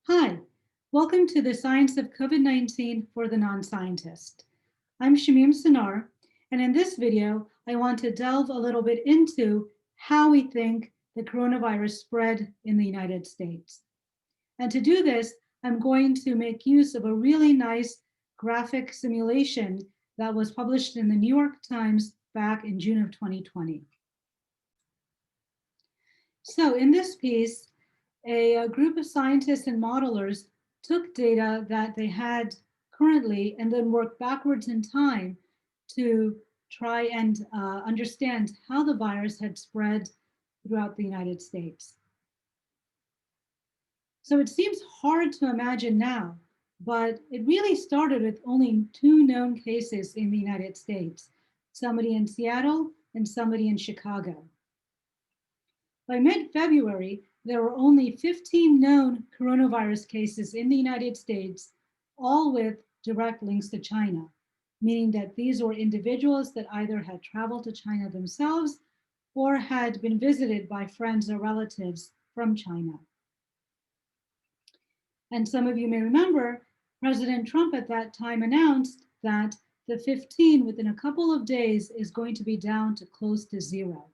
Hi, welcome to the Science of COVID-19 for the Non-Scientist. I'm Shamim Sanar, and in this video, I want to delve a little bit into how we think the coronavirus spread in the United States. And to do this, I'm going to make use of a really nice graphic simulation that was published in the New York Times back in June of 2020. So in this piece, a group of scientists and modelers took data that they had currently and then worked backwards in time to try and understand how the virus had spread throughout the United States. So it seems hard to imagine now, but it really started with only two known cases in the United States, somebody in Seattle and somebody in Chicago. By mid-February, there were only 15 known coronavirus cases in the United States, all with direct links to China, meaning that these were individuals that either had traveled to China themselves or had been visited by friends or relatives from China. And some of you may remember, President Trump at that time announced that the 15 within a couple of days is going to be down to close to zero.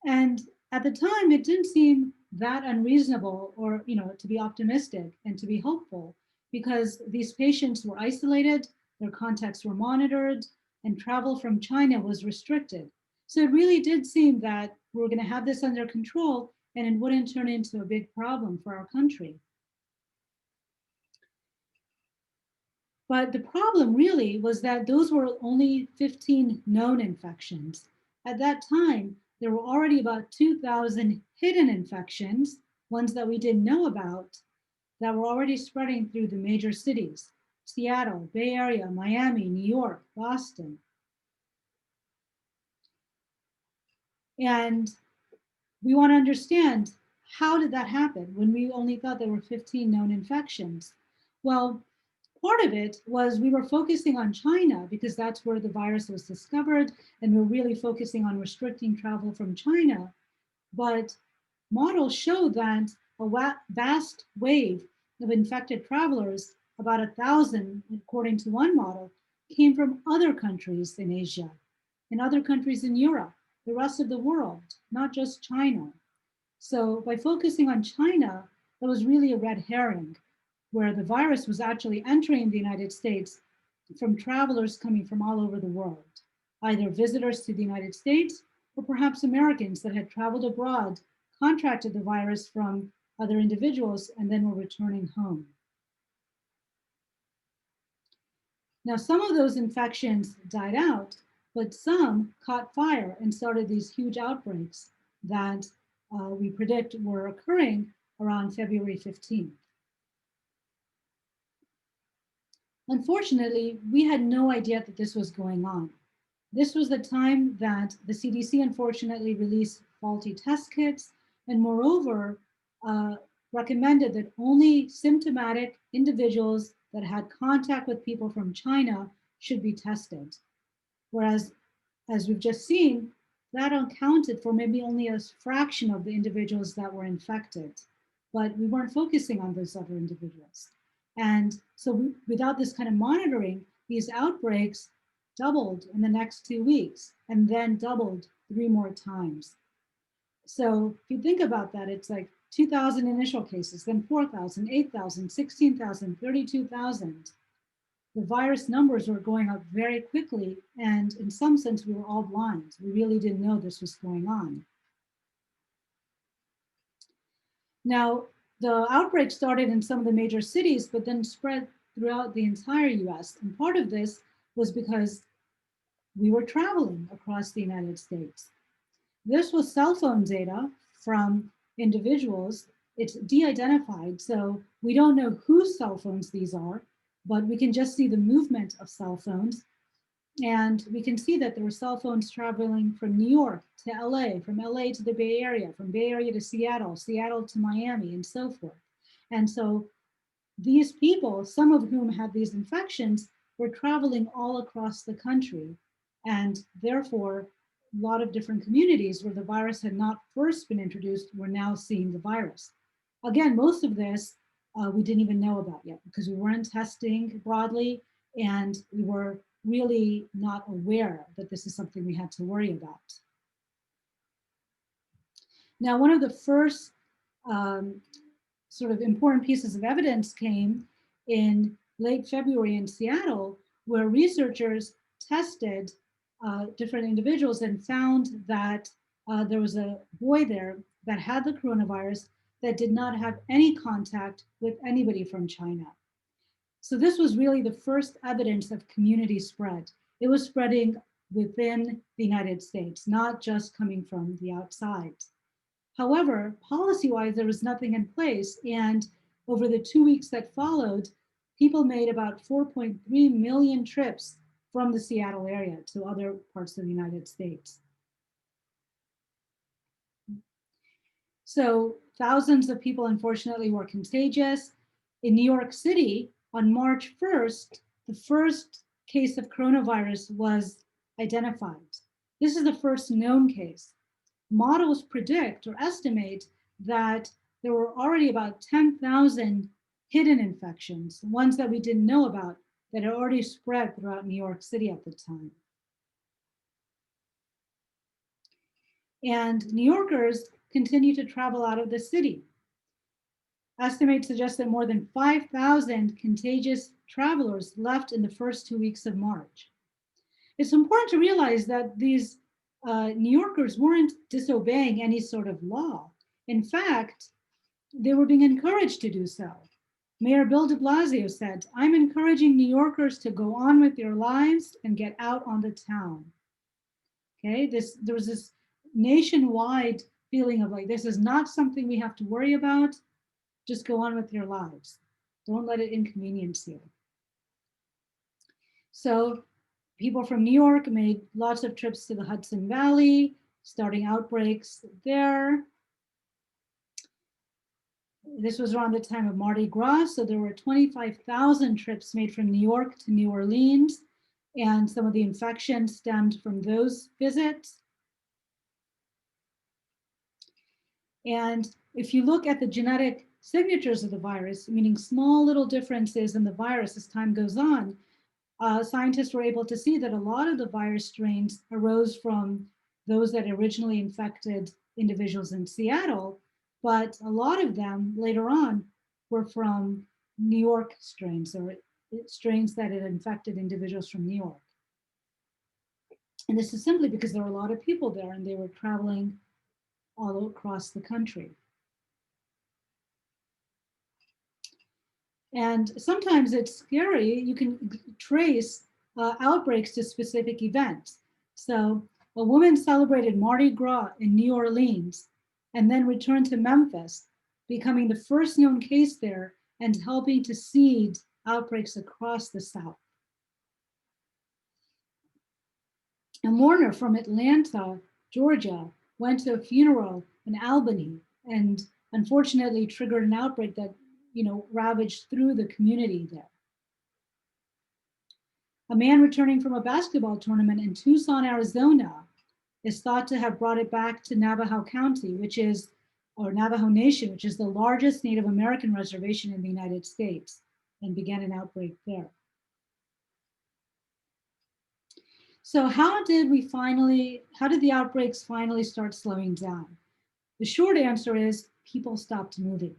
And at the time, it didn't seem that unreasonable or, to be optimistic and to be hopeful because these patients were isolated, their contacts were monitored, and travel from China was restricted. So it really did seem that we were going to have this under control and it wouldn't turn into a big problem for our country. But the problem really was that those were only 15 known infections. At that time, there were already about 2,000 hidden infections, ones that we didn't know about, that were already spreading through the major cities: Seattle, Bay Area, Miami, New York, Boston. And we want to understand, how did that happen when we only thought there were 15 known infections? Well, part of it was we were focusing on China because that's where the virus was discovered, and we're really focusing on restricting travel from China. But models show that a vast wave of infected travelers, about 1,000, according to one model, came from other countries in Asia, and other countries in Europe, the rest of the world, not just China. So by focusing on China, that was really a red herring, where the virus was actually entering the United States from travelers coming from all over the world, either visitors to the United States or perhaps Americans that had traveled abroad, contracted the virus from other individuals, and then were returning home. Now, some of those infections died out, but some caught fire and started these huge outbreaks that we predict were occurring around February 15th. Unfortunately, we had no idea that this was going on. This was the time that the CDC unfortunately released faulty test kits, and moreover, recommended that only symptomatic individuals that had contact with people from China should be tested. Whereas, as we've just seen, that accounted for maybe only a fraction of the individuals that were infected, but we weren't focusing on those other individuals. And so without this kind of monitoring, these outbreaks doubled in the next 2 weeks and then doubled 3 more times. So if you think about that, it's like 2,000 initial cases, then 4,000, 8,000, 16,000, 32,000. The virus numbers were going up very quickly, and in some sense, we were all blind. We really didn't know this was going on. Now, the outbreak started in some of the major cities, but then spread throughout the entire US. And part of this was because we were traveling across the United States. This was cell phone data from individuals. It's de-identified, so we don't know whose cell phones these are, but we can just see the movement of cell phones. And we can see that there were cell phones traveling from New York to LA, from LA to the Bay Area, from Bay Area to Seattle, Seattle to Miami, and so forth. And so these people, some of whom had these infections, were traveling all across the country. And therefore, a lot of different communities where the virus had not first been introduced were now seeing the virus. Again, most of this we didn't even know about yet because we weren't testing broadly and we were really not aware that this is something we had to worry about. Now, one of the first sort of important pieces of evidence came in late February in Seattle, where researchers tested different individuals and found that there was a boy there that had the coronavirus that did not have any contact with anybody from China. So this was really the first evidence of community spread. It was spreading within the United States, not just coming from the outside. However, policy-wise, there was nothing in place. And over the 2 weeks that followed, people made about 4.3 million trips from the Seattle area to other parts of the United States. So thousands of people, unfortunately, were contagious. In New York City, on March 1st, the first case of coronavirus was identified. This is the first known case. Models predict or estimate that there were already about 10,000 hidden infections, ones that we didn't know about, that had already spread throughout New York City at the time. And New Yorkers continue to travel out of the city. Estimates suggest that more than 5,000 contagious travelers left in the first 2 weeks of March. It's important to realize that these New Yorkers weren't disobeying any sort of law. In fact, they were being encouraged to do so. Mayor Bill de Blasio said, "I'm encouraging New Yorkers to go on with their lives and get out on the town." Okay, there was this nationwide feeling of like, this is not something we have to worry about. Just go on with your lives. Don't let it inconvenience you. So people from New York made lots of trips to the Hudson Valley, starting outbreaks there. This was around the time of Mardi Gras, so there were 25,000 trips made from New York to New Orleans, and some of the infections stemmed from those visits. And if you look at the genetic signatures of the virus, meaning small little differences in the virus as time goes on, scientists were able to see that a lot of the virus strains arose from those that originally infected individuals in Seattle, but a lot of them later on were from New York strains, or strains that had infected individuals from New York. And this is simply because there were a lot of people there and they were traveling all across the country. And sometimes it's scary. You can trace outbreaks to specific events. So a woman celebrated Mardi Gras in New Orleans and then returned to Memphis, becoming the first known case there and helping to seed outbreaks across the South. A mourner from Atlanta, Georgia, went to a funeral in Albany and unfortunately triggered an outbreak that ravaged through the community there. A man returning from a basketball tournament in Tucson, Arizona, is thought to have brought it back to Navajo County, or Navajo Nation, which is the largest Native American reservation in the United States, and began an outbreak there. So how did the outbreaks finally start slowing down? The short answer is people stopped moving.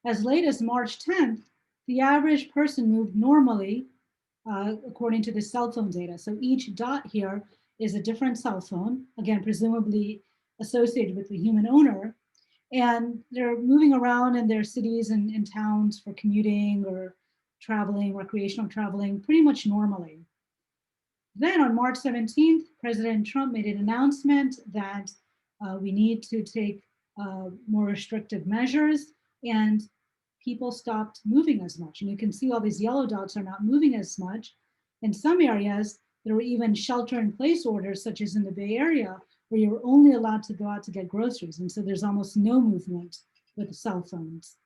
As late as March 10th, the average person moved normally, according to the cell phone data. So each dot here is a different cell phone, again, presumably associated with the human owner. And they're moving around in their cities and towns for commuting or traveling, recreational traveling, pretty much normally. Then on March 17th, President Trump made an announcement that we need to take more restrictive measures, and people stopped moving as much. And you can see all these yellow dots are not moving as much. In some areas, there were even shelter-in-place orders, such as in the Bay Area, where you're only allowed to go out to get groceries. And so there's almost no movement with cell phones.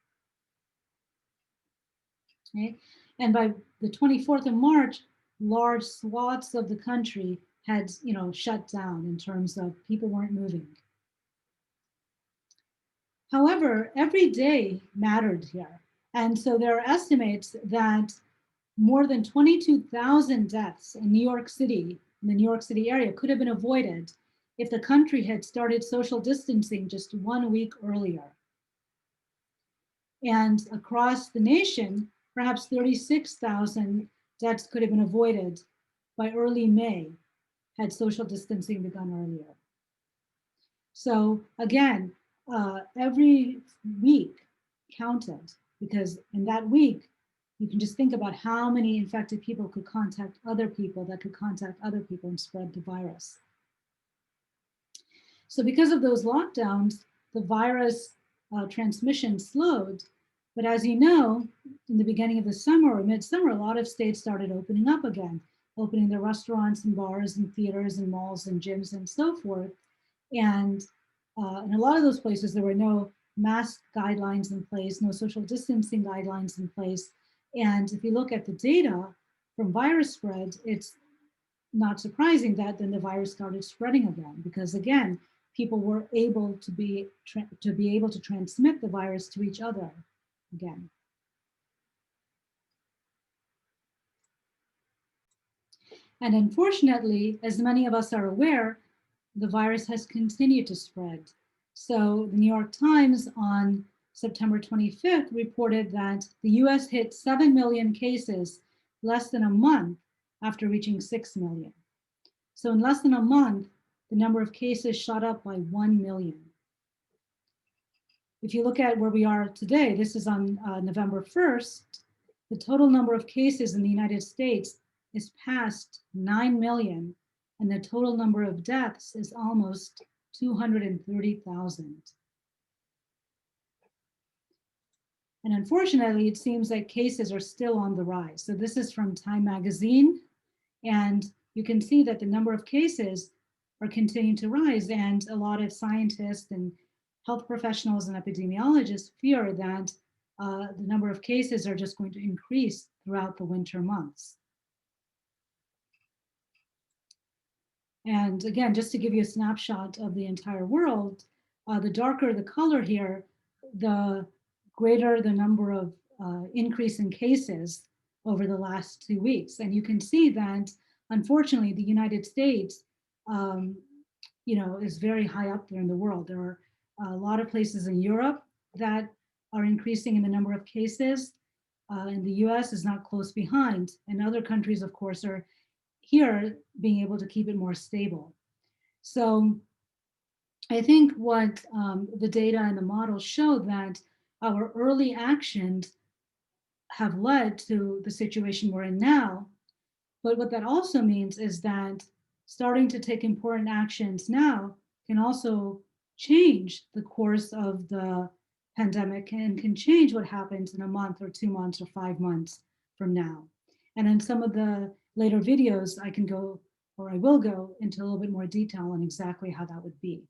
Okay? And by the 24th of March, large swaths of the country had shut down in terms of people weren't moving. However, every day mattered here. And so there are estimates that more than 22,000 deaths in New York City, in the New York City area, could have been avoided if the country had started social distancing just 1 week earlier. And across the nation, perhaps 36,000 deaths could have been avoided by early May had social distancing begun earlier. So again, every week counted, because in that week, you can just think about how many infected people could contact other people that could contact other people and spread the virus. So because of those lockdowns, the virus transmission slowed. But as you know, in the beginning of the summer or midsummer, a lot of states started opening up again, opening their restaurants and bars and theaters and malls and gyms and so forth. And in a lot of those places, there were no mask guidelines in place, no social distancing guidelines in place. And if you look at the data from virus spread, it's not surprising that then the virus started spreading again, because again, people were able to be able to transmit the virus to each other again. And unfortunately, as many of us are aware, the virus has continued to spread. So the New York Times on September 25th reported that the US hit 7 million cases less than a month after reaching 6 million. So in less than a month, the number of cases shot up by 1 million. If you look at where we are today, this is on November 1st, the total number of cases in the United States is past 9 million, and the total number of deaths is almost 230,000. And unfortunately, it seems that cases are still on the rise. So this is from Time Magazine, and you can see that the number of cases are continuing to rise, and a lot of scientists and health professionals and epidemiologists fear that the number of cases are just going to increase throughout the winter months. And again, just to give you a snapshot of the entire world, the darker the color here, the greater the number of increase in cases over the last 2 weeks. And you can see that, unfortunately, the United States, is very high up there in the world. There are a lot of places in Europe that are increasing in the number of cases. And the US is not close behind. And other countries, of course, are here being able to keep it more stable. So I think what the data and the models show that our early actions have led to the situation we're in now. But what that also means is that starting to take important actions now can also change the course of the pandemic and can change what happens in a month or 2 months or 5 months from now. And in some of the later videos, I will go into a little bit more detail on exactly how that would be.